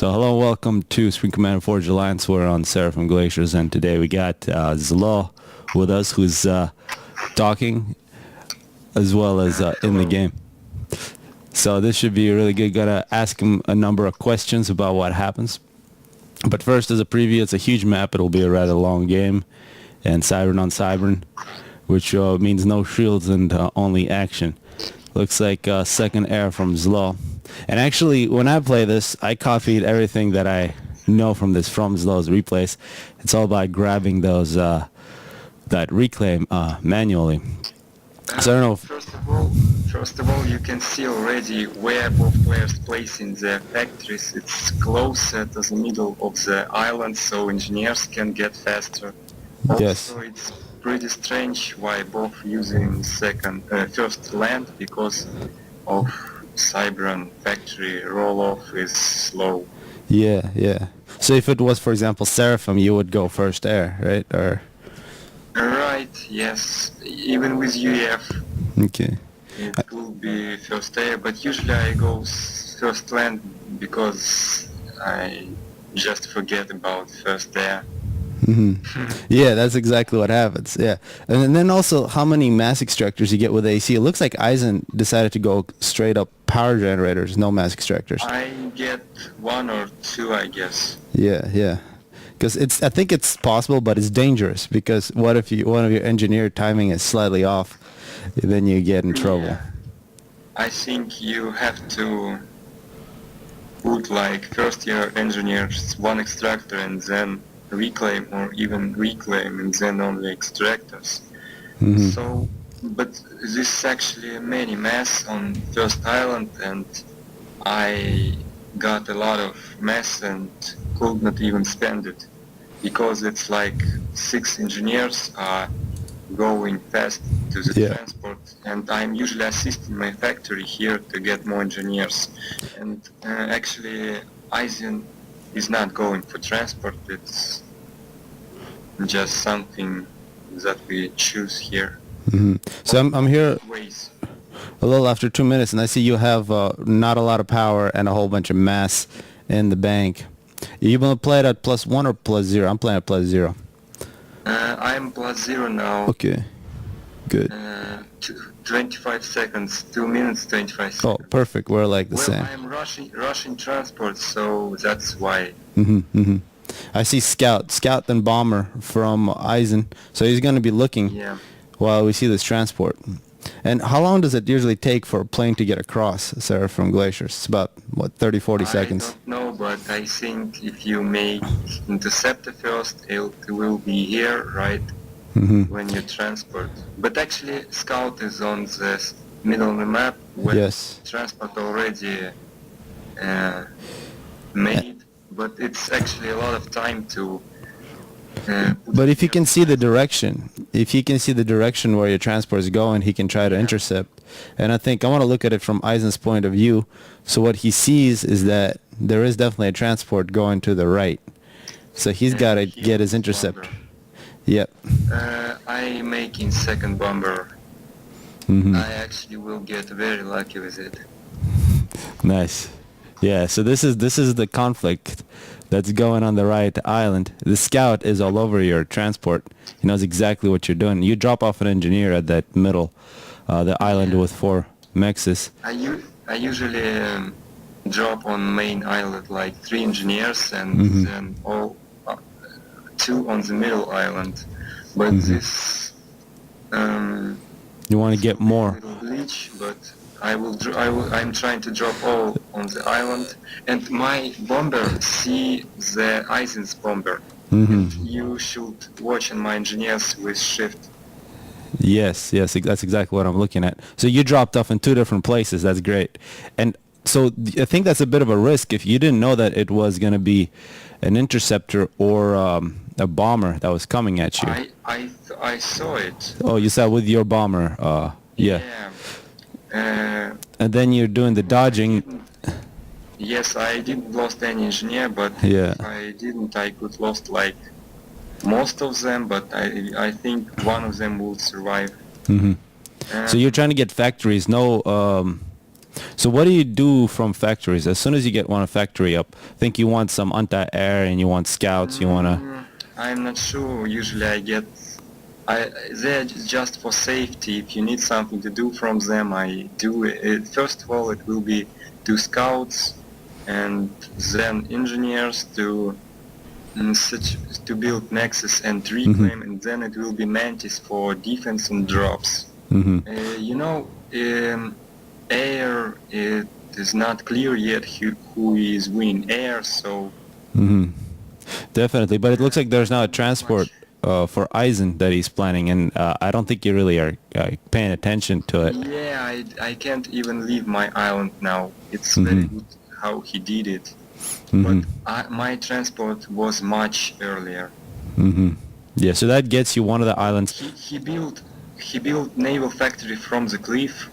So hello, welcome to Spring Command Forge Alliance. We're on Seraphim Glaciers, and today we got Zlo with us, who's talking as well as in the game. So this should be really good. Gonna ask him a number of questions about what happens. But first, as a preview, it's a huge map. It'll be a rather long game, and Cybern on Cybern, which means no shields and only action. Looks like second air from Zlo. And actually, when I play this, I copied everything that I know from Zlo's replays. It's all about grabbing those that reclaim manually. So I don't know. First of all, you can see already where both players placing their factories. It's closer to the middle of the island, so engineers can get faster. Yes. Also, it's pretty strange why both using first land, because of Cybern factory roll-off is slow. Yeah. So if it was, for example, Seraphim, you would go first air, right? Or Right, yes. Even with UEF, okay. it will be first air, but usually I go first land because I just forget about first air. Yeah, that's exactly what happens. Yeah, and then also how many mass extractors you get with AC. It looks like Isen decided to go straight up power generators, no mass extractors. I get one or two, I guess. Yeah. Because I think it's possible, but it's dangerous. Because what if one of your engineer timing is slightly off, then you get in trouble. Yeah. I think you have to put like first year engineers one extractor and then reclaim, or even reclaim and then only extractors. So, but this is actually many mass on first island, and I got a lot of mass and could not even spend it because it's like 6 engineers are going fast to the transport, and I'm usually assisting my factory here to get more engineers. And actually Isen is not going for transport, it's just something that we choose here. So I'm here Ways. a little after 2 minutes, and I see you have not a lot of power and a whole bunch of mass in the bank. You want to play it at +1 or +0? I'm playing at +0. I'm +0 now. Okay, good. 25 seconds, 2 minutes, 25 seconds. Oh, perfect. We're like the Well, same. I'm rushing transport, so that's why. I see Scout and Bomber from Isen, so he's going to be looking while we see this transport. And how long does it usually take for a plane to get across Seraphim Glaciers? It's about, 30, 40 seconds? I don't know, but I think if you make interceptor first, it will be here, right, when you transport. But actually, Scout is on the middle of the map, where transport already made, but it's actually a lot of time to... But if he can see the direction, where your transport is going, he can try to intercept. And I think I want to look at it from Eisen's point of view. So what he sees is that there is definitely a transport going to the right. So he's got to get his intercept. Yep. I'm making second bomber. I actually will get very lucky with it. Nice. Yeah, so this is the conflict that's going on the right island. The Scout is all over your transport. He knows exactly what you're doing. You drop off an engineer at that middle, the island with 4 mexes. I usually drop on main island like 3 engineers and then 2 on the middle island. But this you want to get more. Little glitch, but I'm trying to drop all on the island, and my bomber see the Isen's bomber. And you should watch on my engineers with shift. Yes, that's exactly what I'm looking at. So you dropped off in 2 different places. That's great. And so I think that's a bit of a risk if you didn't know that it was going to be an interceptor or a bomber that was coming at you. I saw it. Oh, you saw with your bomber. Yeah. And then you're doing the dodging. Yes, I didn't lost any engineer, but Yeah. if I didn't, I could lost like most of them, but I think one of them will survive. So you're trying to get factories, no So what do you do from factories? As soon as you get one factory up, I think you want some anti-air and you want scouts, you want to... I'm not sure. Usually I get... they're just for safety. If you need something to do from them, I do it. First of all, it will be two scouts and then engineers to build Nexus and reclaim, and then it will be Mantis for defense and drops. Air, it is not clear yet who is winning air, so... Definitely, but it looks like there's now a transport for Isen that he's planning, and I don't think you really are paying attention to it. Yeah, I can't even leave my island now. It's very good how he did it. But my transport was much earlier. Yeah, so that gets you one of the islands. He built naval factory from the cliff.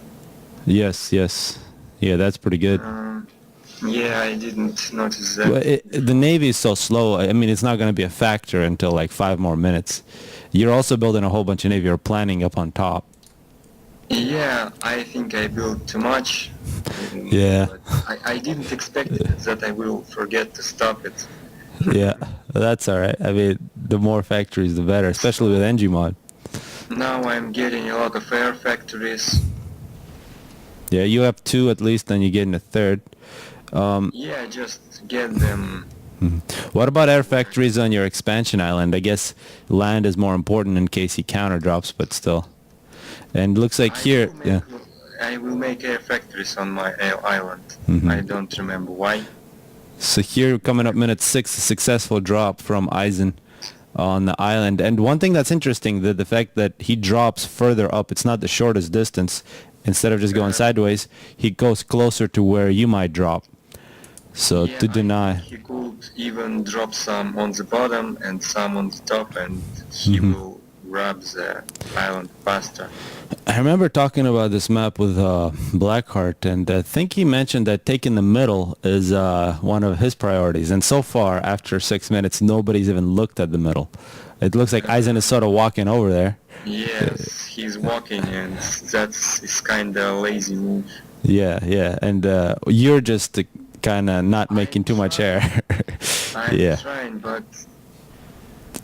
Yes. Yeah, that's pretty good. Yeah, I didn't notice that. Well, the Navy is so slow. I mean, it's not going to be a factor until like 5 more minutes. You're also building a whole bunch of Navy. You're planning up on top. Yeah, I think I built too much. Yeah. But I didn't expect that I will forget to stop it. Yeah, that's all right. I mean, the more factories, the better, especially with NG-mod. Now I'm getting a lot of air factories. Yeah, you have 2 at least, then you get in a third. Yeah, just get them. What about air factories on your expansion island? I guess land is more important in case he counter drops, but still. And looks like here, yeah. I will make air factories on my island. I don't remember why. So here, coming up minute 6, a successful drop from Isen on the island. And one thing that's interesting, the fact that he drops further up, it's not the shortest distance. Instead of just going sideways, he goes closer to where you might drop. So Yeah, to deny... He could even drop some on the bottom and some on the top, and he will grab the island faster. I remember talking about this map with Blackheart, and I think he mentioned that taking the middle is one of his priorities. And so far, after 6 minutes, nobody's even looked at the middle. It looks like Isen is sort of walking over there. Yes, he's walking, and that's his kind of lazy move. Yeah, and you're just kind of not making too much air. I'm trying, but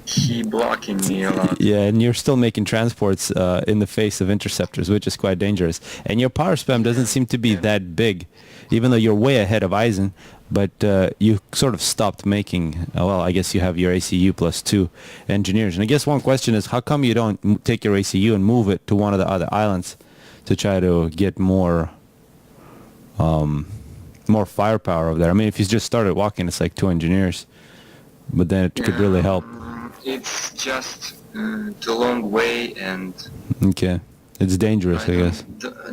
he blocking me a lot. Yeah, and you're still making transports in the face of interceptors, which is quite dangerous. And your power spam doesn't seem to be that big, even though you're way ahead of Isen. But you sort of stopped making, well, I guess you have your ACU plus 2 engineers. And I guess one question is, how come you don't take your ACU and move it to one of the other islands to try to get more firepower over there? I mean, if you just started walking, it's like 2 engineers. But then it could really help. It's just too long way, and... Okay. It's dangerous, I guess.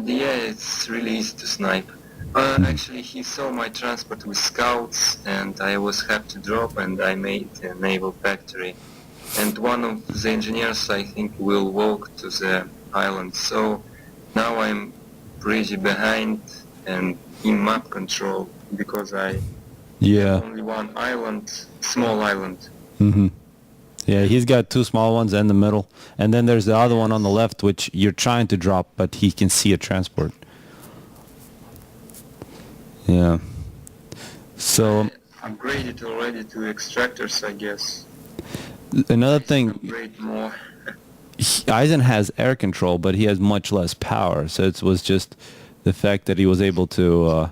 Yeah, it's really easy to snipe. Actually, he saw my transport with scouts, and I have to drop, and I made a naval factory. And one of the engineers, I think, will walk to the island. So now I'm pretty behind and in map control, because I have only one island, small island. Yeah, he's got 2 small ones and the middle. And then there's the other one on the left, which you're trying to drop, but he can see a transport. Yeah. So... I upgraded already to extractors, I guess. Another thing... Upgrade more. Isen has air control, but he has much less power. So it was just the fact that he was able to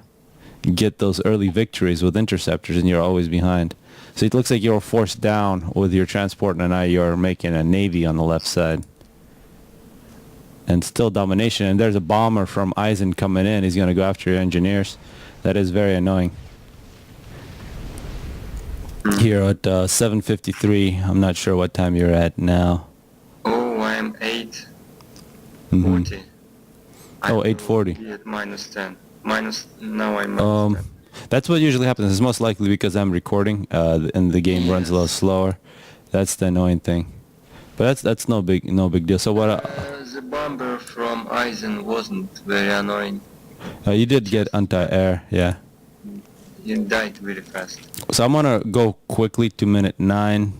get those early victories with interceptors, and you're always behind. So it looks like you're forced down with your transport, and now you're making a navy on the left side. And still domination. And there's a bomber from Isen coming in. He's going to go after your engineers. That is very annoying. Here at 7:53, I'm not sure what time you're at now. Oh, I'm 8:40. Oh, 8:40. Be at -10. Now I'm -10. That's what usually happens. It's most likely because I'm recording and the game runs a little slower. That's the annoying thing. But that's no big deal. So what? The bomber from Isen wasn't very annoying. You did get anti-air, yeah. He died very fast. So I'm gonna go quickly to minute 9,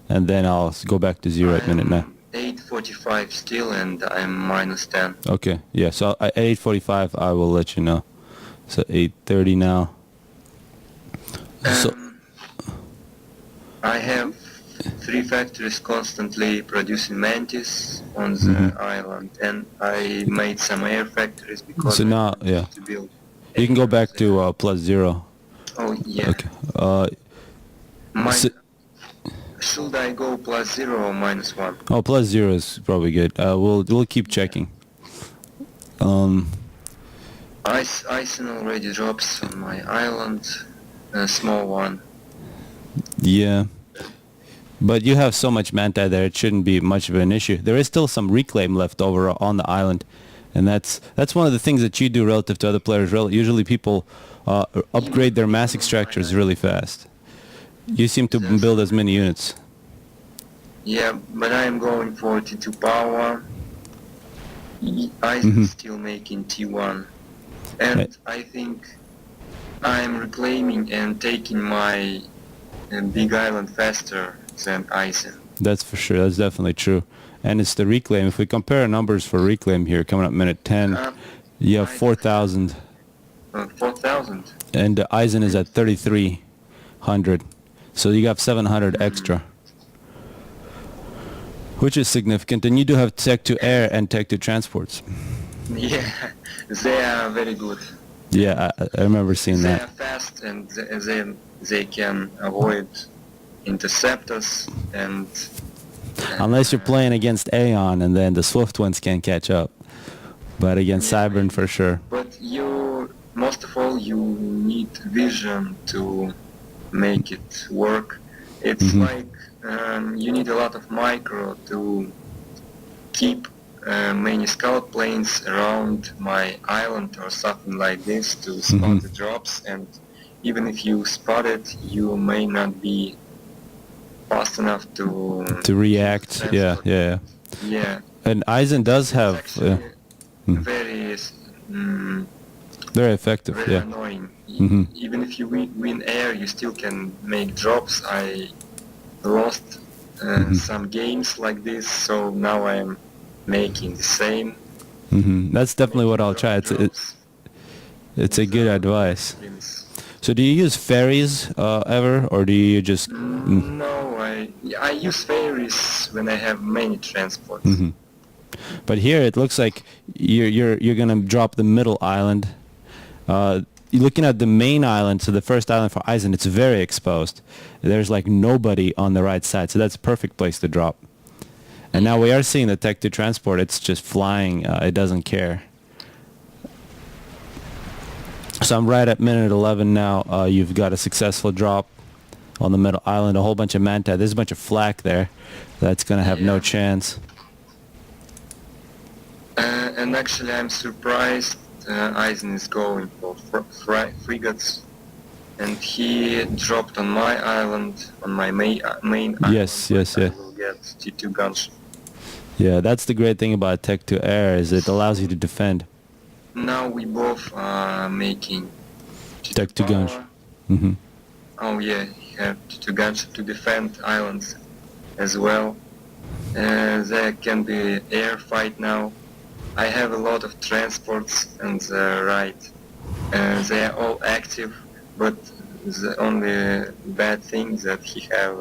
and then I'll go back to 0 at minute 9. 8:45 still, and I'm -10. Okay, yeah. So at 8:45, I will let you know. So 8:30 now. So I have 3 factories constantly producing mantis on the island, and I made some air factories because So I now, wanted yeah, to build. you can go air back there. to +0. Oh yeah. Okay. Mine. So, Should I go +0 or -1? oh, +0 is probably good. We'll keep checking. Isen already drops on my island, a small one. Yeah. But you have so much manta there, it shouldn't be much of an issue. There is still some reclaim left over on the island, and that's one of the things that you do relative to other players. Usually people upgrade their mass extractors really fast. You seem to That's build as correct. many units. Yeah, but I am going for T2 power. Isen Hmm. still making T1. And I think I am reclaiming and taking my big island faster than Isen. That's for sure. That's definitely true. And it's the reclaim. If we compare numbers for reclaim here, coming up minute 10, you have I 4,000. 4,000. And Eisen is at 3,300. So you have 700 extra, which is significant. And you do have tech to air and tech to transports. Yeah, they are very good. Yeah, I remember seeing They that. are fast and they can avoid interceptors and Unless you're playing against Aeon, and then the Swift ones can't catch up. But against Cybern, for sure. But most of all, you need vision to make it work. It's like you need a lot of micro to keep many scout planes around my island or something like this to spot the drops, and even if you spot it, you may not be fast enough to react. Yeah, transport. yeah. Yeah. And Eisen does It's have actually very very effective. very Yeah. annoying. Mhm. Even if you win air, you still can make drops. I lost some games like this, so now I am making the same. That's definitely what I'll try. Drops It's a good without advice. extremes. So do you use ferries ever, or do you just? No, I use ferries when I have many transports. But here it looks like you're gonna drop the middle island. You're looking at the main island, so the first island for Eisen, it's very exposed. There's like nobody on the right side, so that's a perfect place to drop. And now we are seeing the tech to transport. It's just flying. It doesn't care. So I'm right at minute 11 now. You've got a successful drop on the middle island. A whole bunch of manta. There's a bunch of flak there. That's gonna have no chance. And actually, I'm surprised Eisen is going for frigates, and he dropped on my island, on my main island. Yes, yes, I yeah. will get T2 gunship. Yeah, that's the great thing about tech to air is it allows you to defend. Now we both are making T2 Tech to power. gunship. Oh yeah, you have T2 gunship to defend islands as well. There can be air fight now. I have a lot of transports on the right. They are all active, but the only bad thing that he have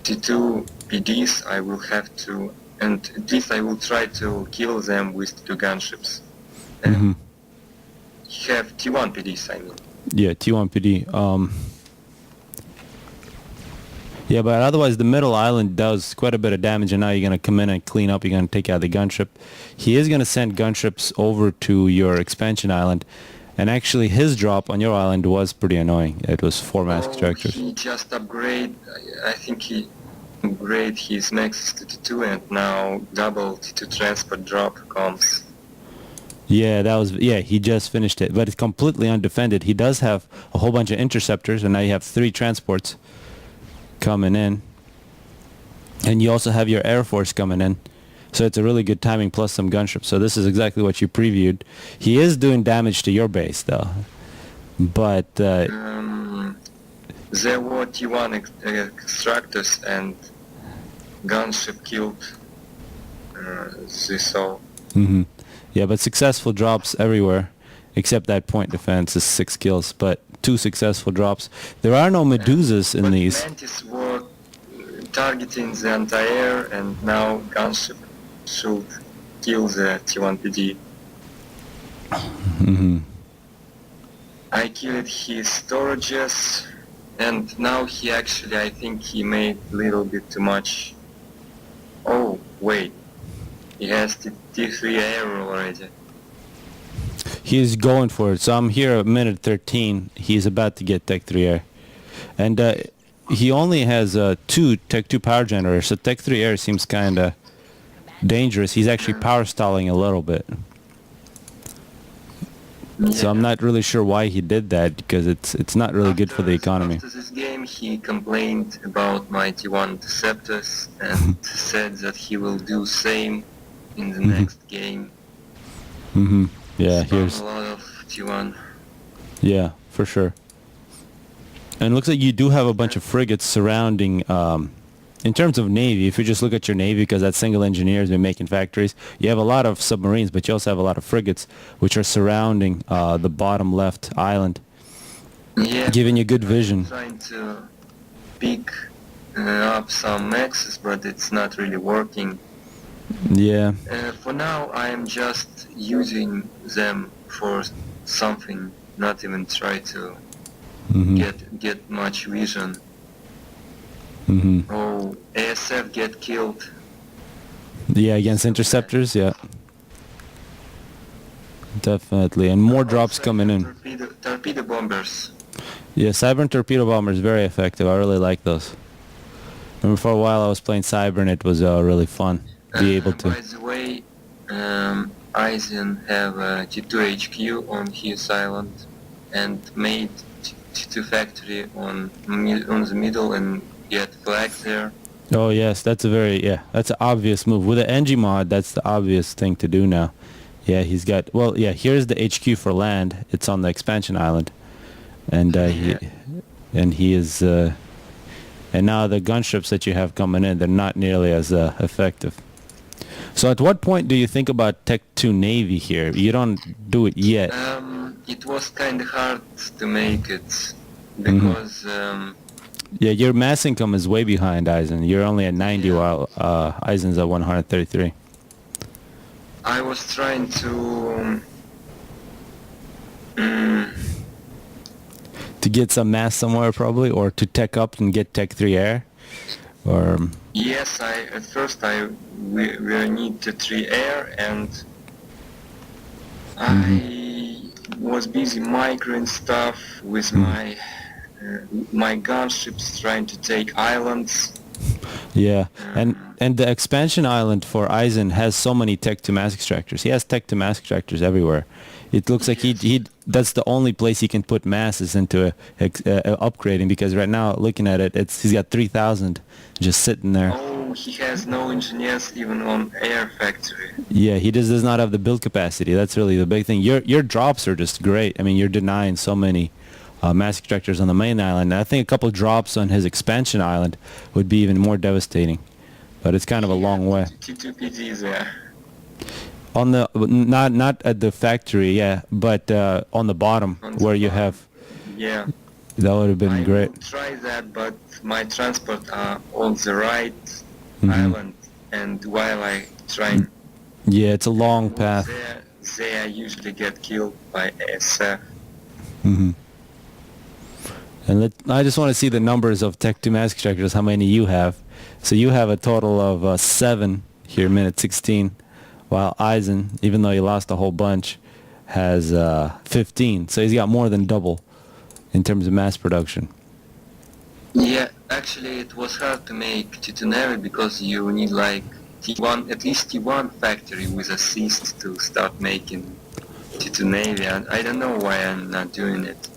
T2 PDs. I will have to, and at least I will try to kill them with T2 gunships. He have T1 PDs, I mean. Yeah, T1 PD. Yeah, but otherwise the middle island does quite a bit of damage, and now you're going to come in and clean up. You're going to take out the gunship. He is going to send gunships over to your expansion island, and actually his drop on your island was pretty annoying. It was 4 mass extractors. He just upgrade. I think he upgrade his Nexus to T2, and now double T2 transport drop comes. Yeah, he just finished it, but it's completely undefended. He does have a whole bunch of interceptors, and now you have 3 transports coming in, and you also have your Air Force coming in, so it's a really good timing plus some gunships. So this is exactly what you previewed. He is doing damage to your base though, but There were T1 extractors and gunship killed this all. Yeah, but successful drops everywhere, except that point defense is 6 kills, but 2 successful drops. There are no Medusas in but these. Mantis were targeting the anti-air, and now gunship should kill the T1 PD. Hmm. I killed his storages, and now he actually, I think he made a little bit too much. Oh, wait. He has T3 air already. He's going for it. So I'm here at minute 13. He's about to get Tech 3 Air. And he only has 2 Tech 2 power generators, so Tech 3 Air seems kind of dangerous. He's actually power stalling a little bit. So I'm not really sure why he did that, because it's not really good for the economy. After this game, he complained about my T1 interceptors and said that he will do same in the next game. Mm-hmm. Yeah, Spam here's... a lot of T1. Yeah, for sure. And it looks like you do have a bunch of frigates surrounding... in terms of Navy, if you just look at your Navy, because that single engineer has been making factories, you have a lot of submarines, but you also have a lot of frigates, which are surrounding the bottom left island, Yeah, giving you good vision. I'm trying to pick up some maxes, but it's not really working. Yeah. For now, I am just using them for something, not even try to Mm-hmm. get much vision. Mm-hmm. Oh, ASF get killed. Yeah, against interceptors, yeah. Definitely. And more drops coming in. Torpedo bombers. Yeah, Cyber and Torpedo Bomber is very effective. I really like those. Remember for a while I was playing Cyber and it was really fun to be able to. By the way, Isen have a T2 HQ on his island and made T2 factory on the middle and get flags there. Oh yes, that's that's an obvious move. With the NG mod, that's the obvious thing to do now. Yeah, he's got, well, yeah, here's the HQ for land. It's on the expansion island. And he is, and now the gunships that you have coming in, they're not nearly as effective. So at what point do you think about Tech 2 Navy here? You don't do it yet. It was kind of hard to make it because Yeah, your mass income is way behind Isen. You're only at 90 while Eisen's at 133. I was trying to To get some mass somewhere probably, or to tech up and get Tech 3 Air, or... Yes, at first we need the 3 air, and I was busy microing stuff with my gunships trying to take islands. Yeah, and the expansion island for Isen has so many tech to mass extractors. He has tech to mass extractors everywhere. It looks like he that's the only place he can put masses into upgrading, because right now, looking at it, he's got 3,000 just sitting there. Oh, he has no engineers even on air factory. Yeah, he does not have the build capacity. That's really the big thing. Your drops are just great. I mean, you're denying so many mass extractors on the main island. And I think a couple drops on his expansion island would be even more devastating. But it's kind of a long way. T2PD there. On the not at the factory, yeah, but on the bottom where you have. Yeah. That would have been great. I will try that, but my transport are on the right island, and while I try. Yeah, it's a long path. They usually get killed by SF. And I just want to see the numbers of Tech 2 mass extractors, how many you have. So you have a total of 7 here, minute 16, while Isen, even though he lost a whole bunch, has 15. So he's got more than double in terms of mass production. Yeah, actually it was hard to make T2 Navy because you need like T1, at least T1 factory with assist to start making T2 Navy, and I don't know why I'm not doing it.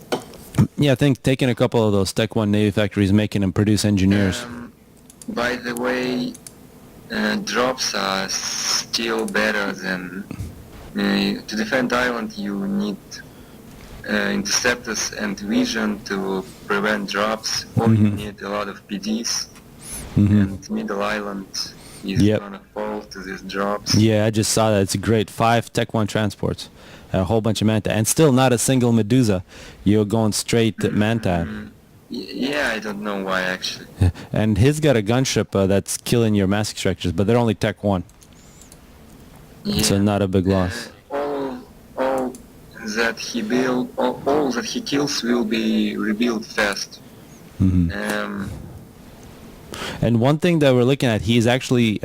Yeah, I think taking a couple of those Tech 1 Navy factories, making them produce engineers. By the way, drops are still better than... to defend island you need interceptors and vision to prevent drops, or you need a lot of PDs, and middle island is Yep. gonna fall to these drops. Yeah, I just saw that. It's a great 5 Tech 1 transports. A whole bunch of Manta. And still not a single Medusa. You're going straight to Manta. Yeah, I don't know why actually. And he's got a gunship that's killing your mass extractors, but they're only Tech 1. Yeah. So not a big loss. All that he build, all that he kills will be rebuilt fast. Hmm. And one thing that we're looking at, he's actually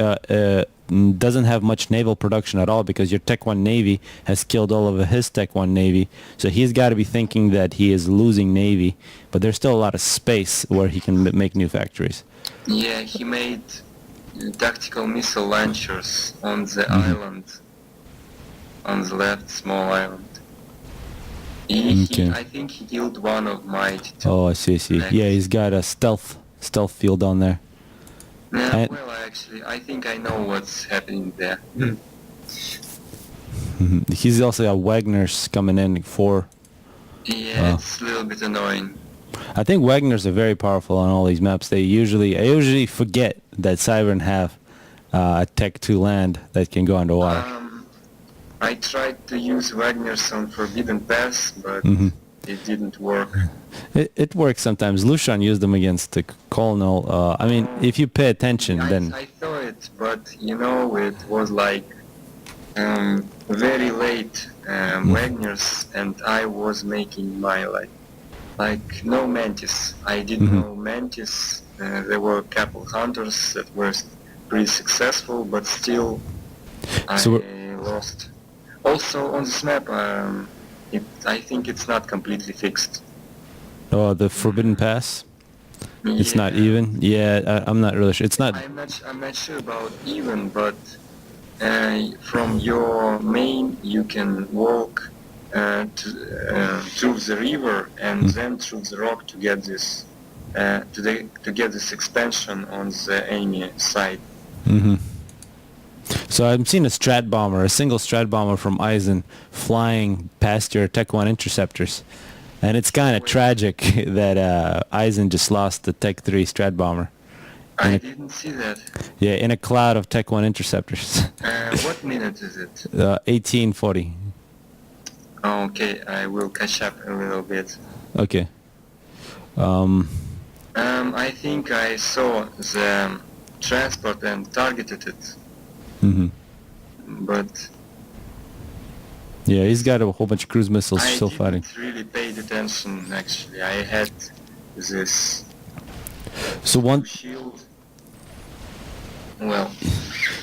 doesn't have much naval production at all because your Tech 1 Navy has killed all of his Tech 1 Navy. So he's got to be thinking that he is losing Navy, but there's still a lot of space where he can make new factories. Yeah, he made tactical missile launchers on the island, on the left small island. I think he killed one of my two. Oh, I see. Yeah, he's got a stealth field on there. Yeah, well, actually, I think I know what's happening there. He's also got Wagner's coming in for. Yeah, it's a little bit annoying. I think Wagner's are very powerful on all these maps. I usually forget that Cybern have a Tech 2 land that can go underwater. I tried to use Wagner's on Forbidden Pass, but it didn't work. It works sometimes. Lucian used them against the Colonel. I mean, if you pay attention, then... I saw it, but, it was like very late Wagner's, and I was making my, like no Mantis. I didn't know Mantis. There were a couple hunters that were pretty successful, but still I lost. Also on this map, I think it's not completely fixed. Oh, the Forbidden Pass? It's not even? Yeah, I'm not really sure. It's not... I'm not sure about even, but from your main you can walk through the river and then through the rock to get this to get this expansion on the enemy side. So I'm seeing a single strat bomber from Isen flying past your Tech 1 interceptors. And it's kind of tragic that Isen just lost the Tech 3 strat bomber. I didn't see that. Yeah, in a cloud of Tech 1 interceptors. What minute is it? 1840. Okay, I will catch up a little bit. Okay. I think I saw the transport and targeted it. But yeah, he's got a whole bunch of cruise missiles still fighting. I didn't really paid attention actually. I had this shield. Well.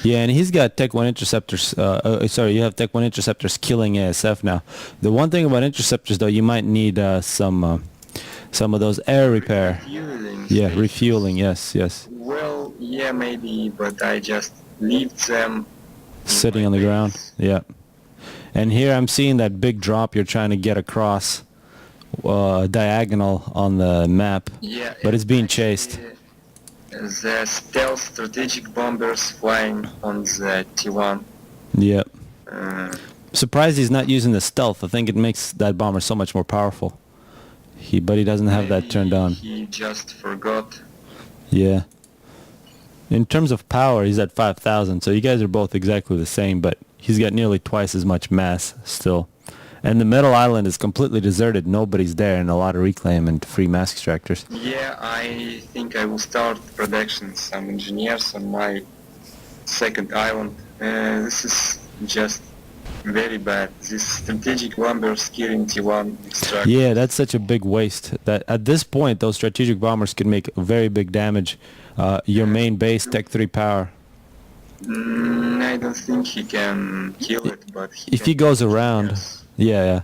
Yeah, and he's got Tech 1 interceptors. You have Tech 1 interceptors killing ASF now. The one thing about interceptors, though, you might need some of those air repair. Refueling. Yes. Well, yeah, maybe, but I just leave them sitting on the ground. Yeah. And here I'm seeing that big drop you're trying to get across diagonal on the map. Yeah, but it's being chased. The stealth strategic bombers flying on the T1. Yep. Surprised he's not using the stealth. I think it makes that bomber so much more powerful. But he doesn't have that turned on. He just forgot. Yeah. In terms of power, he's at 5,000, so you guys are both exactly the same, but he's got nearly twice as much mass still. And the middle island is completely deserted. Nobody's there, and a lot of reclaim and free mass extractors. Yeah, I think I will start production some engineers on my second island. This is just very bad. This strategic bombers killing T1 extractors. Yeah, that's such a big waste. That at this point, those strategic bombers could make very big damage. Your main base, Tech 3 power. I don't think he can kill it, but if he goes around, yeah.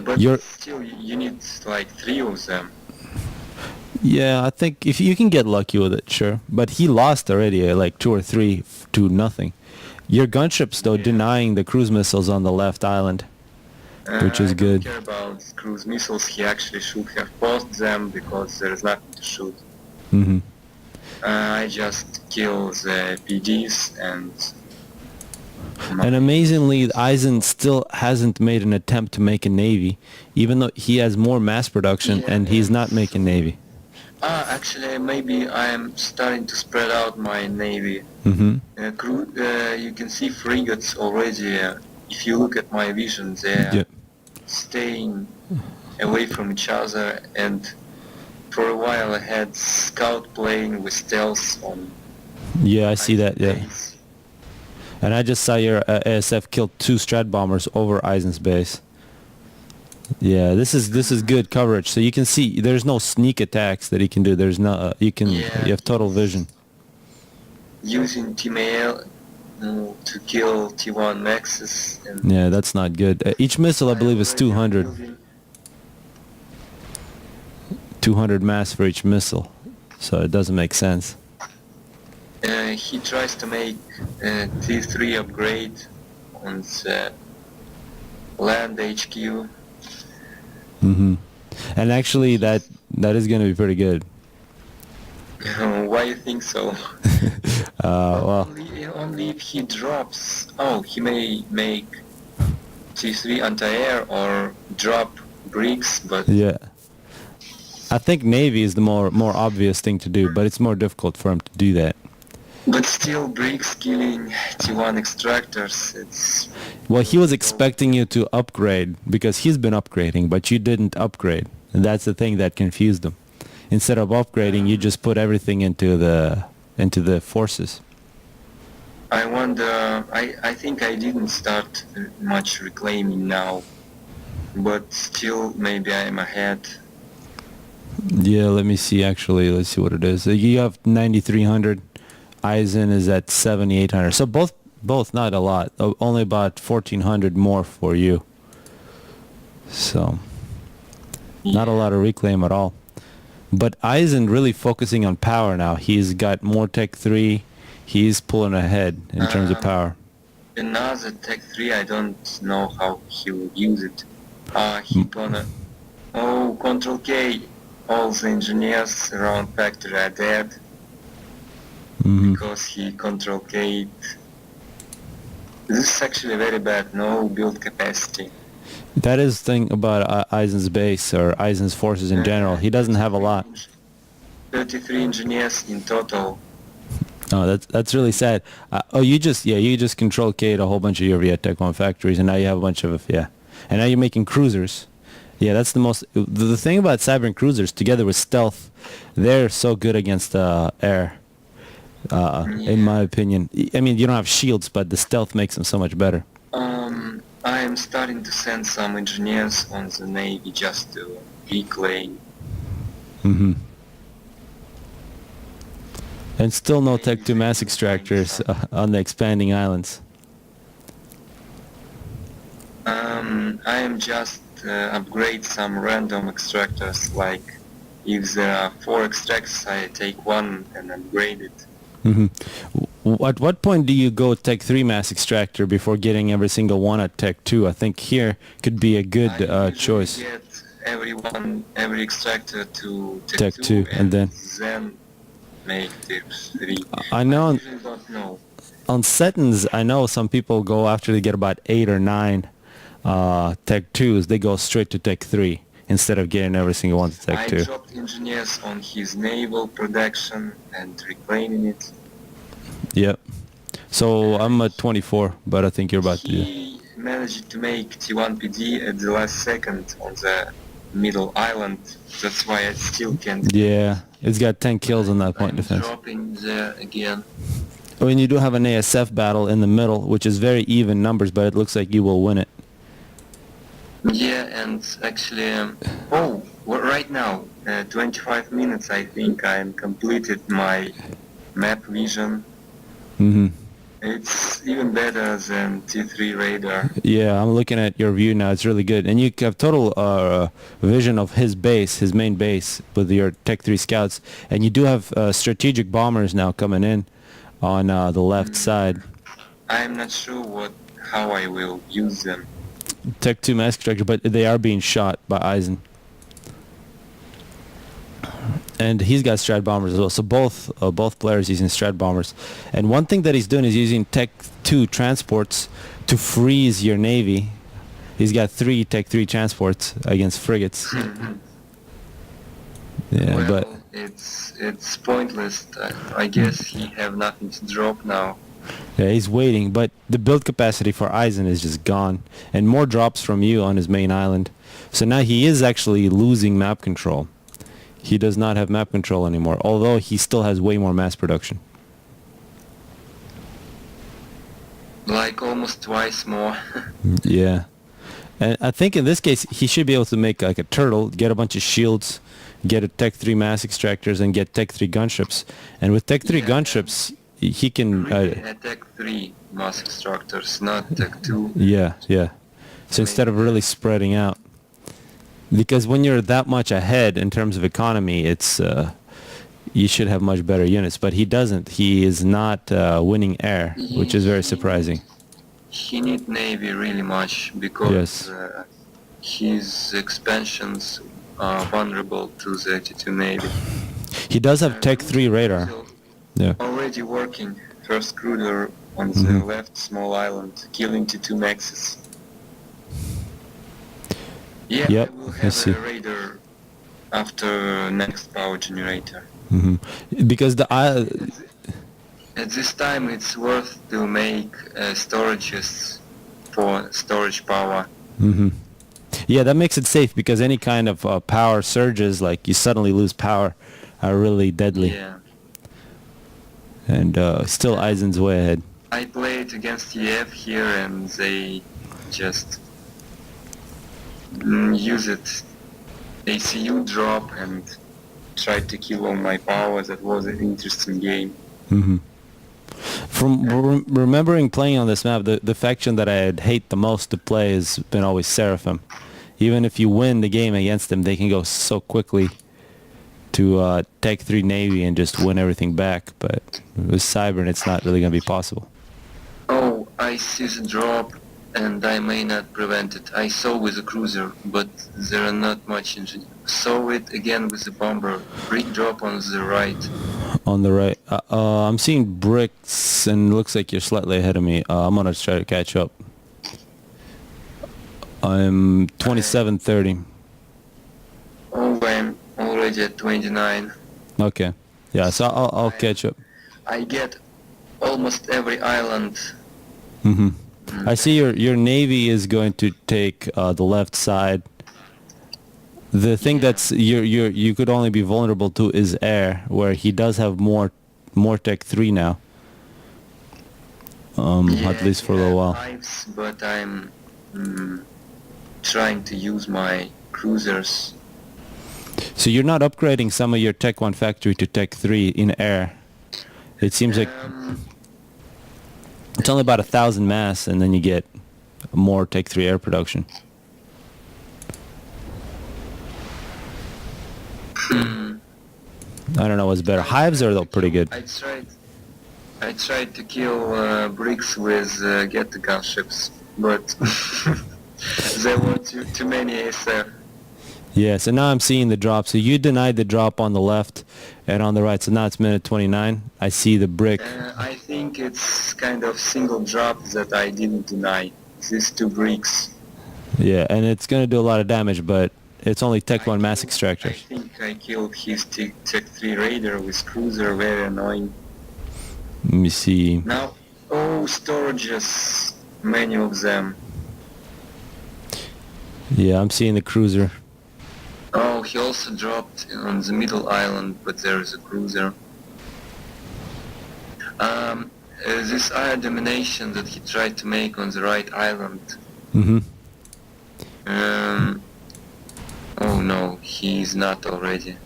But still, you need like 3 of them. Yeah, I think if you can get lucky with it, sure. But he lost already, like 2 or 3 to nothing. Your gunships, though, denying the cruise missiles on the left island, which is good. I don't care about cruise missiles. He actually should have paused them because there is nothing to shoot. I just kill the PDs and... And amazingly, Isen still hasn't made an attempt to make a navy, even though he has more mass production and he's not making navy. Actually, maybe I'm starting to spread out my navy. Mm-hmm. You can see frigates already. If you look at my vision, they're Yep. staying away from each other, and for a while I had scout playing with stealth on Yeah, I see that. Yeah. base. And I just saw your ASF killed 2 strat bombers over Eisen's base. Yeah, this is good coverage. So you can see there's no sneak attacks that he can do. There's no you have total vision. Using TMAL to kill T1 Nexus. And Yeah, that's not good. Each missile I believe is 200. 200 mass for each missile. So it doesn't make sense. He tries to make T3 upgrade on the land HQ. Mm-hmm. And actually that is going to be pretty good. Why you think so? Well, only if he drops. Oh, he may make T3 anti-air or drop bricks, but yeah. I think Navy is the more obvious thing to do, but it's more difficult for him to do that. but still bricks killing T1 extractors. It's Well, he was expecting you to upgrade because he's been upgrading, but you didn't upgrade. And that's the thing that confused him. Instead of upgrading, you just put everything into the forces. I wonder. I think I didn't start much reclaiming now, but still maybe I'm ahead. Yeah, let me see actually. Let's see what it is. You have 9,300. Isen is at 7,800. So both not a lot. Only about 1,400 more for you. So not a lot of reclaim at all. But Isen really focusing on power now. He's got more Tech 3. He's pulling ahead in terms of power. Another Tech 3, I don't know how he will use it. He gonna... Oh, Control K. All the engineers around factory are dead. Mm-hmm. Because he Control K'd. This is actually very bad. No build capacity. That is the thing about Eisen's base or Eisen's forces in general. He doesn't have a lot. 33 engineers in total. Oh, that's really sad. You just Control K'd a whole bunch of your Vietech 1 factories, and now you have a bunch of and now you're making cruisers. Yeah, that's the most. The thing about Cyber cruisers, together with stealth, they're so good against air. In my opinion, I mean you don't have shields, but the stealth makes them so much better. I am starting to send some engineers on the Navy just to reclaim. Mm-hmm. And still no Tech 2 mass extractors on the expanding islands. I am just upgrade some random extractors, like if there are 4 extractors, I take 1 and upgrade it. Mm-hmm. At what point do you go Tech 3 mass extractor before getting every single one at Tech 2? I think here could be a good choice. I get every extractor to Tech 2 and then make Tech 3. I know. Don't know. On Settings, I know some people go after they get about 8 or 9 Tech 2s, they go straight to Tech 3 instead of getting every single one to Tech 2. I dropped engineers on his naval production and reclaiming it. Yep. So I'm at 24, but I think you're about to do. He managed to make T1PD at the last second on the middle island. That's why I still can't. Yeah, it's got 10 kills on that point defense. Dropping there again. I mean, you do have an ASF battle in the middle, which is very even numbers, but it looks like you will win it. Yeah, and actually, right now, 25 minutes, I think I'm completed my map vision. Mm-hmm. It's even better than T3 radar. Yeah, I'm looking at your view now. It's really good. And you have total vision of his base, his main base, with your Tech 3 scouts. And you do have strategic bombers now coming in on the left side. I'm not sure how I will use them. Tech 2 mass extractor, but they are being shot by Isen. And he's got strat bombers as well. So both players using strat bombers. And one thing that he's doing is using Tech 2 transports to freeze your navy. He's got 3 Tech 3 transports against frigates. Yeah, Well, but it's pointless. I guess he have nothing to drop now. yeah, he's waiting. But the build capacity for Isen is just gone, and more drops from you on his main island. So now he is actually losing map control. He does not have map control anymore, although he still has way more mass production. Like almost twice more. Yeah. And I think in this case, he should be able to make like a turtle, get a bunch of shields, get a Tech 3 mass extractors, and get Tech 3 gunships. And with Tech 3 Yeah, gunships, he can... really, Tech 3 mass extractors, not Tech 2. yeah, yeah. So instead of really spreading out. Because when you're that much ahead in terms of economy, it's... you should have much better units. But he doesn't. He is not winning air, which is very surprising. He need Navy really much because Yes. his expansions are vulnerable to the T2 Navy. He does have Tech 3 radar. So Yeah. already working. First cruiser on the Mhm. left small island, killing T2 Maxes. Yeah, Yep, we will I have see. a radar after next power generator. Hmm. Because the At this time, it's worth to make storages for storage power. hmm. Yeah, that makes it safe because any kind of power surges, like you suddenly lose power, are really deadly. Yeah. And still Eisen's way ahead. I played against EF here and they just use it ACU drop and tried to kill all my power. That was an interesting game. Hmm. From remembering playing on this map, the faction that I'd hate the most to play has been always Seraphim. Even if you win the game against them, they can go so quickly to Tech 3 Navy and just win everything back. But with Cybern, it's not really going to be possible. Oh, I see the drop and I may not prevent it. I saw with the cruiser, but there are not much engineers. Saw it again with the bomber. Brick drop on the right. On the right, I'm seeing bricks, and it looks like you're slightly ahead of me. I'm gonna try to catch up. I'm 27:30. Oh, I'm already at 29. Okay, yeah, so I'll catch up. I get almost every island. Hmm. I see your navy is going to take the left side. The thing Yeah. that's you could only be vulnerable to is air, where he does have more Tech 3 now. At least for a little while. Lives, but I'm trying to use my cruisers. So you're not upgrading some of your Tech 1 factory to Tech 3 in air. It seems like it's only about 1,000 mass, and then you get more Tech 3 air production. I don't know what's better. Hives are though pretty good. I tried to kill bricks with get the gunships, but there were too many ASF. Yeah, so now I'm seeing the drop. So you denied the drop on the left and on the right. So now it's minute 29. I see the brick. I think it's kind of single drop that I didn't deny. These two bricks. Yeah, and it's going to do a lot of damage, but it's only Tech 1 mass I extractors. think I killed his Tech 3 Raider with cruiser, very annoying. Let me see. Now, storages, many of them. Yeah, I'm seeing the cruiser. Oh, he also dropped on the middle island, but there is a cruiser. This air domination that he tried to make on the right island. Mm-hmm. Oh no, he's not already.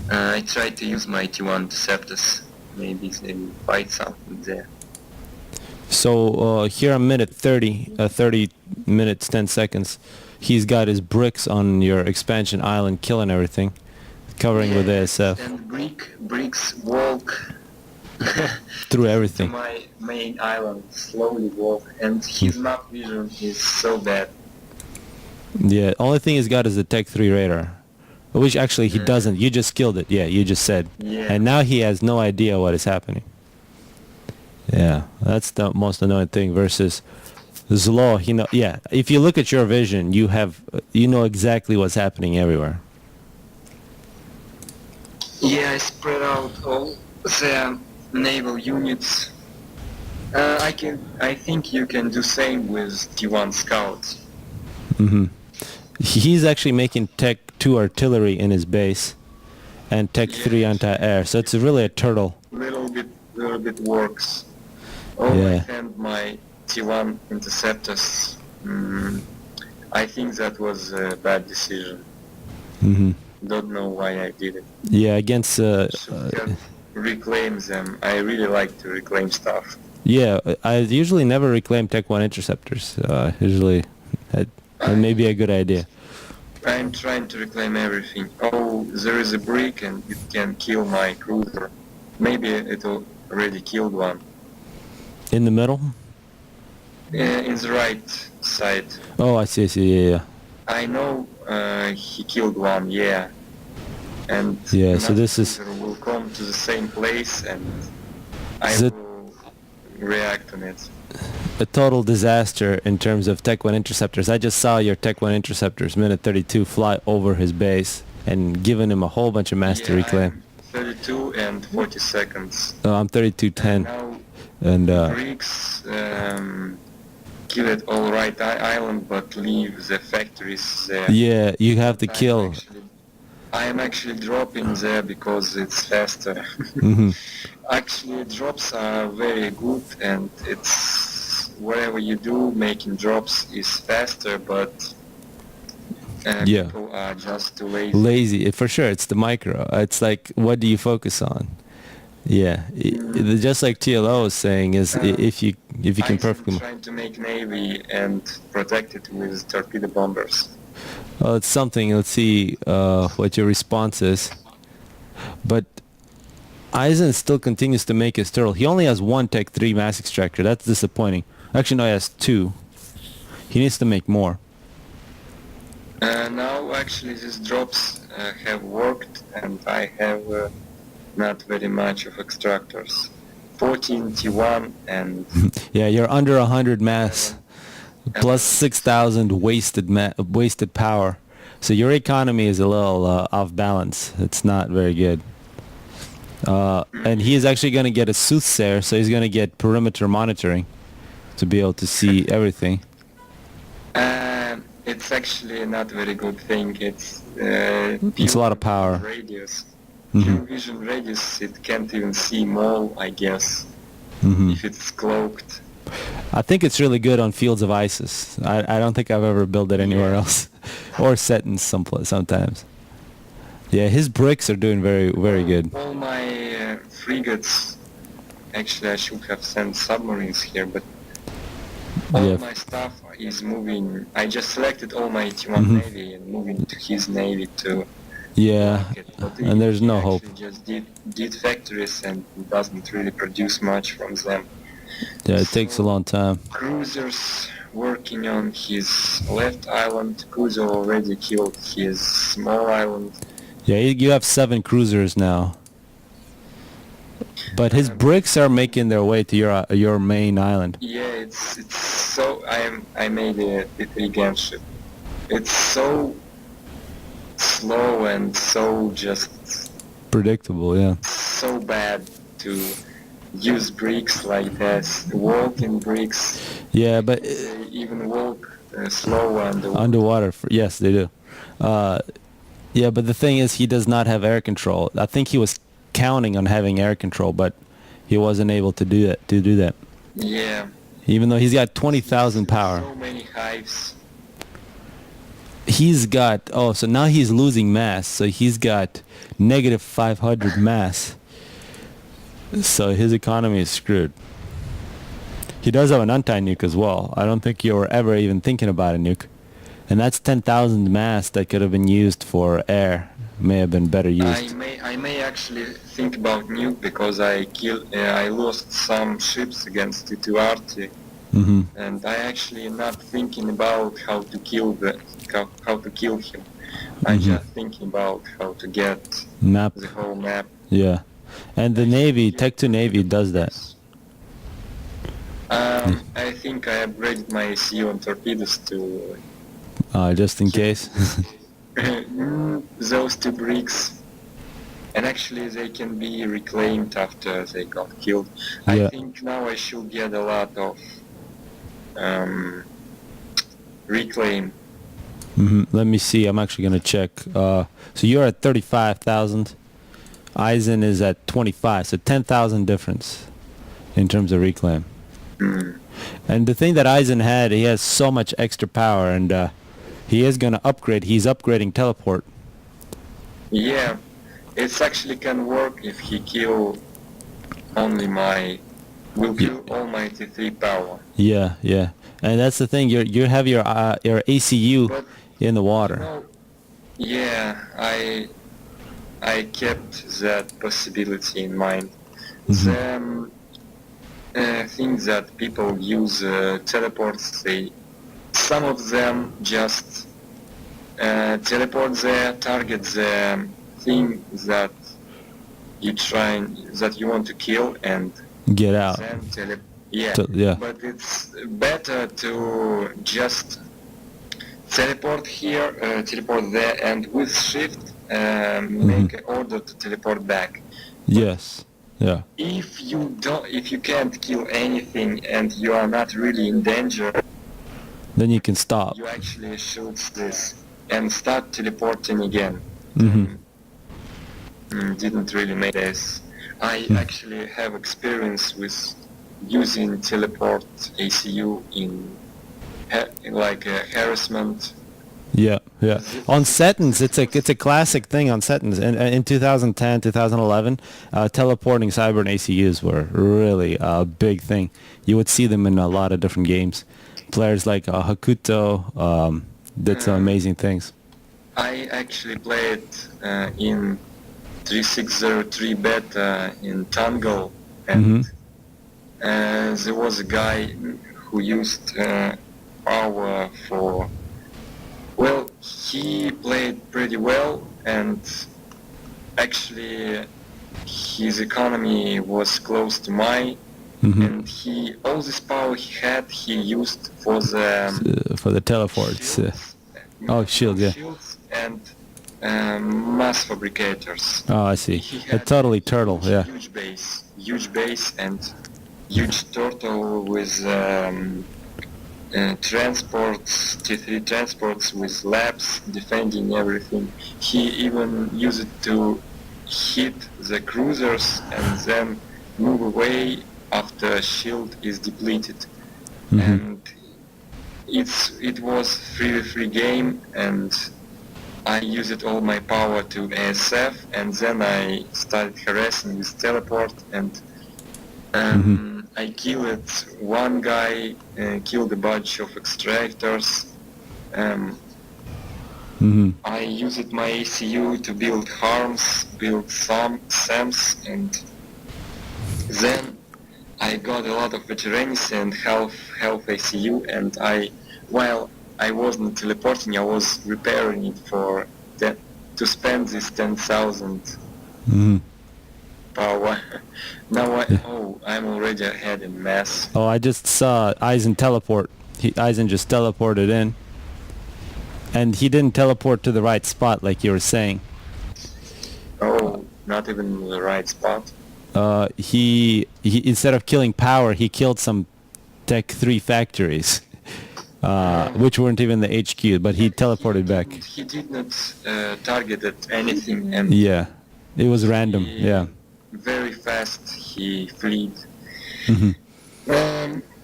I tried to use my T1 Deceptus. Maybe they will fight something there. So here I'm minute 30, 30 minutes, 10 seconds. He's got his bricks on your expansion island, killing everything, covering with ASF And bricks walk through to everything. my main island, slowly walk, and his map vision is so bad. Yeah, only thing he's got is the Tech 3 radar, which actually he doesn't. You just killed it. Yeah, you just said. Yeah. And now he has no idea what is happening. Yeah, that's the most annoying thing versus Zlo. Yeah, if you look at your vision, you know exactly what's happening everywhere. Yeah, I spread out all the naval units. I think you can do same with T1 scouts. Hmm. He's actually making Tech 2 artillery in his base and Tech 3 Yeah, anti-air, so it's really a turtle. little bit works. Oh, I Yeah. sent my T1 interceptors. I think that was a bad decision. Hmm. Don't know why I did it. Yeah, against Should have reclaimed them. I really like to reclaim stuff. yeah, I usually never reclaim Tech 1 interceptors. Usually that may be a good idea. I'm trying to reclaim everything. Oh, there is a brick and it can kill my cruiser. Maybe it already killed one. In the middle? In the right side. Oh, I see, yeah. I know he killed one, yeah. And Yeah, so another this is... cruiser will come to the same place and I Is it will react on it. a total disaster in terms of Tech 1 interceptors? I just saw your Tech 1 interceptors, minute 32, fly over his base and giving him a whole bunch of mass to reclaim. I'm 32 and 40 seconds. Oh, I'm 32-10. Now And bricks kill it all right island, but leave the factories there. yeah, you have to kill. I am actually dropping there because it's faster. Hmm. Actually, drops are very good, and it's whatever you do, making drops is faster, but Yeah. people are just too lazy. Lazy, for sure. It's the micro. It's like, what do you focus on? Yeah, just like TLO is saying, is if you can I'm perfectly. trying to make navy and protect it with torpedo bombers. Well, it's something. Let's see what your response is. But Isen still continues to make his turtle. He only has one Tech 3 mass extractor. That's disappointing. Actually, no, he has two. He needs to make more. Now, actually, these drops have worked, and I have not very much of extractors. 14 T1 and Yeah, you're under 100 mass, plus 6,000 wasted power. So your economy is a little off balance. It's not very good. And he is actually going to get a soothsayer, so he's going to get perimeter monitoring to be able to see everything. it's actually not a very good thing. It's It's a lot of power. Radius. Mhm. Pure vision radius, it can't even see mole, I guess, Mhm. if it's cloaked. I think it's really good on fields of ISIS. I don't think I've ever built it anywhere else, or set in sometimes. Yeah, his bricks are doing very good. All my frigates, actually I should have sent submarines here, but all Yeah. my stuff is moving. I just selected all my T1 Mhm. navy and moving to his navy to Yeah, market. But and there's he no hope. actually just did factories and doesn't really produce much from them. Yeah, it takes a long time. Cruisers working on his left island. Cruiser already killed his small island. Yeah, you have 7 cruisers now. But his bricks are making their way to your main island. Yeah, it's so I made a T3 gunship. It's so slow and so just Predictable, yeah. so bad to use bricks like this. Walking bricks. Yeah, but They even walk slow underwater. underwater, yes, they do. Yeah, but the thing is, he does not have air control. I think he was counting on having air control, but he wasn't able to do that. Yeah. Even though he's got 20,000 power. So many hives. He's got, so now he's losing mass, so he's got negative 500 mass. So his economy is screwed. He does have an anti-nuke as well. I don't think you were ever even thinking about a nuke. And that's 10,000 mass that could have been used for air. May have been better used. I may actually think about nuke because I lost some ships against T2RT, Mm-hmm. and I actually not thinking about how to kill him. I'm just thinking about how to get Map. the whole map. Yeah. And the Navy, Tech 2 Navy does that. I think I upgraded my ACU and torpedoes to Just in case. those two bricks. And actually they can be reclaimed after they got killed. I Yeah. think now I should get a lot of reclaim. Let me see. I'm actually going to check. So you're at 35,000. Isen is at 25. So 10,000 difference in terms of reclaim. Mm. And the thing that Isen had, he has so much extra power, and he is going to upgrade. He's upgrading teleport. Yeah, it's actually can work if he kill only will kill all my T3 power. Yeah, yeah. And that's the thing. You have your ACU But in the you water. know, yeah, I kept that possibility in mind. The things that people use teleports, some of them just teleport there, target the thing that that you want to kill, and Get out. then yeah. Yeah. But it's better to just teleport here, teleport there, and with shift make an order to teleport back. Yes. Yeah. If you can't kill anything and you are not really in danger, Then you can stop. you actually shoot this and start teleporting again. Didn't really make this. I actually have experience with using teleport ACU in like harassment. Yeah, yeah. On settings, it's a classic thing on settings. And in 2010, 2011, teleporting cyber and ACUs were really a big thing. You would see them in a lot of different games. Players like Hakuto did some amazing things. I actually played in 3603 beta in Tangle, and there was a guy who used power for. Well, he played pretty well, and actually his economy was close to mine, and all this power he had, he used for the teleports. shields, Shields, yeah. Shields and mass fabricators. Oh, I see. He A had totally turtle, yeah. Huge base, and huge turtle with transports, T3 transports with labs defending everything. He even used it to hit the cruisers and then move away after a shield is depleted. And it was free game, and I used all my power to ASF, and then I started harassing with teleport, and I killed one guy, killed a bunch of extractors. I used my ACU to build harms, build some SAMs, and then I got a lot of veterans and health ACU, and while I wasn't teleporting, I was repairing it to spend this 10,000 power. Now I'm already ahead in mass. Oh, I just saw Isen teleport. Isen just teleported in. And he didn't teleport to the right spot like you were saying. Oh, not even in the right spot? He instead of killing power, he killed some Tech 3 factories, which weren't even the HQ, but he teleported back. He did not target at anything, and yeah, it was random. Yeah. Very fast he fled.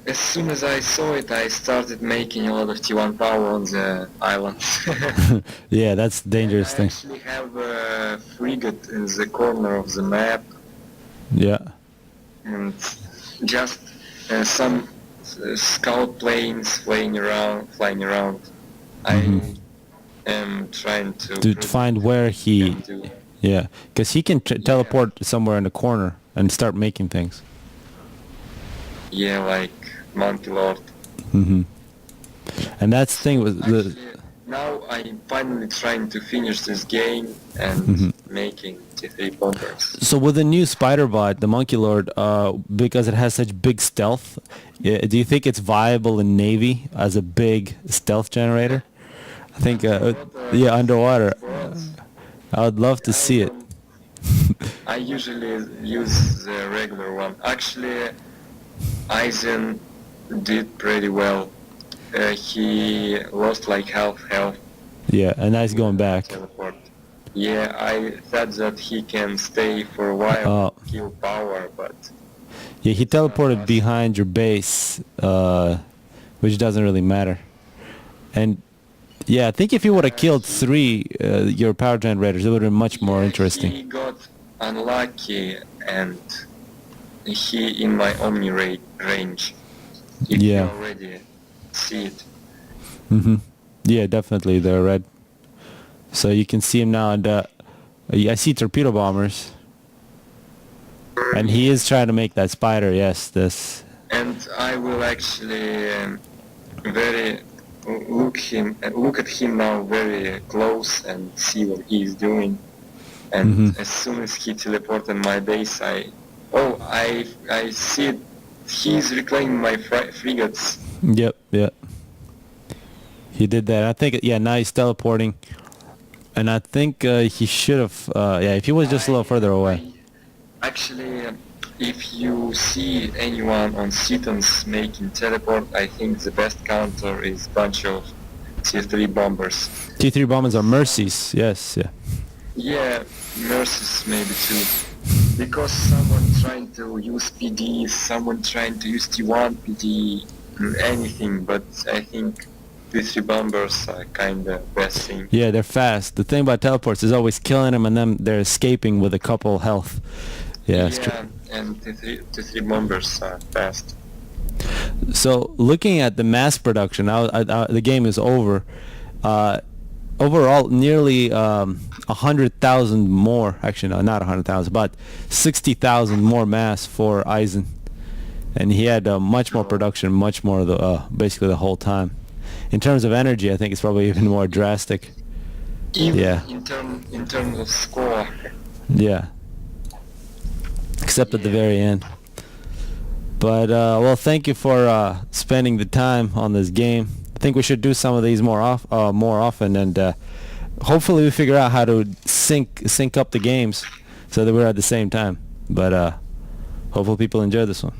As soon as I saw it, I started making a lot of T1 power on the islands. Yeah, that's the dangerous thing. I actually have a frigate in the corner of the map. Yeah. And just some scout planes flying around. I am trying to find where he... Yeah, because he can teleport somewhere in the corner and start making things. Yeah, like Monkey Lord. And that's the thing with now I'm finally trying to finish this game and making T3 bombers. So with the new Spider Bot, the Monkey Lord, because it has such big stealth, do you think it's viable in Navy as a big stealth generator? I think, underwater. I would love to see it. I usually use the regular one. Actually, Isen did pretty well. He lost like half health. Yeah, and nice going back. Teleport. Yeah, I thought that he can stay for a while, kill power, but Yeah, he teleported possible. behind your base, which doesn't really matter. And yeah, I think if you would have killed three your power generators, it would have been much more interesting. He got unlucky and he in my Omni range. If you Yeah. already see it. Yeah, definitely, they're red. So you can see him now, and I see torpedo bombers. And he is trying to make that spider, yes, this. And I will actually very look at him now very close and see what he is doing. And as soon as he teleported my base, I see it. He's reclaiming my frigates. Yep. He did that. I think, yeah, now he's teleporting. And I think he should have, if he was just a little further away. Actually, if you see anyone on Cetons making teleport, I think the best counter is bunch of T3 bombers. T3 bombers are mercies, yes, yeah. Yeah, Mercies maybe too. Because someone trying to use PD, someone trying to use T1 PD, anything, but I think T3 bombers are kinda best thing. Yeah, they're fast. The thing about teleports is always killing them and then they're escaping with a couple health. Yeah, it's true. And T3 bombers are fast. So looking at the mass production, the game is over. Overall, nearly 100,000 more. Actually, no, not 100,000, but 60,000 more mass for Isen, and he had much more production, much more basically the whole time. In terms of energy, I think it's probably even more drastic. Even Yeah. in terms of score. Yeah. Except at the very end. But well, thank you for spending the time on this game. I think we should do some of these more often, and hopefully we figure out how to sync up the games so that we're at the same time. But hopefully people enjoy this one.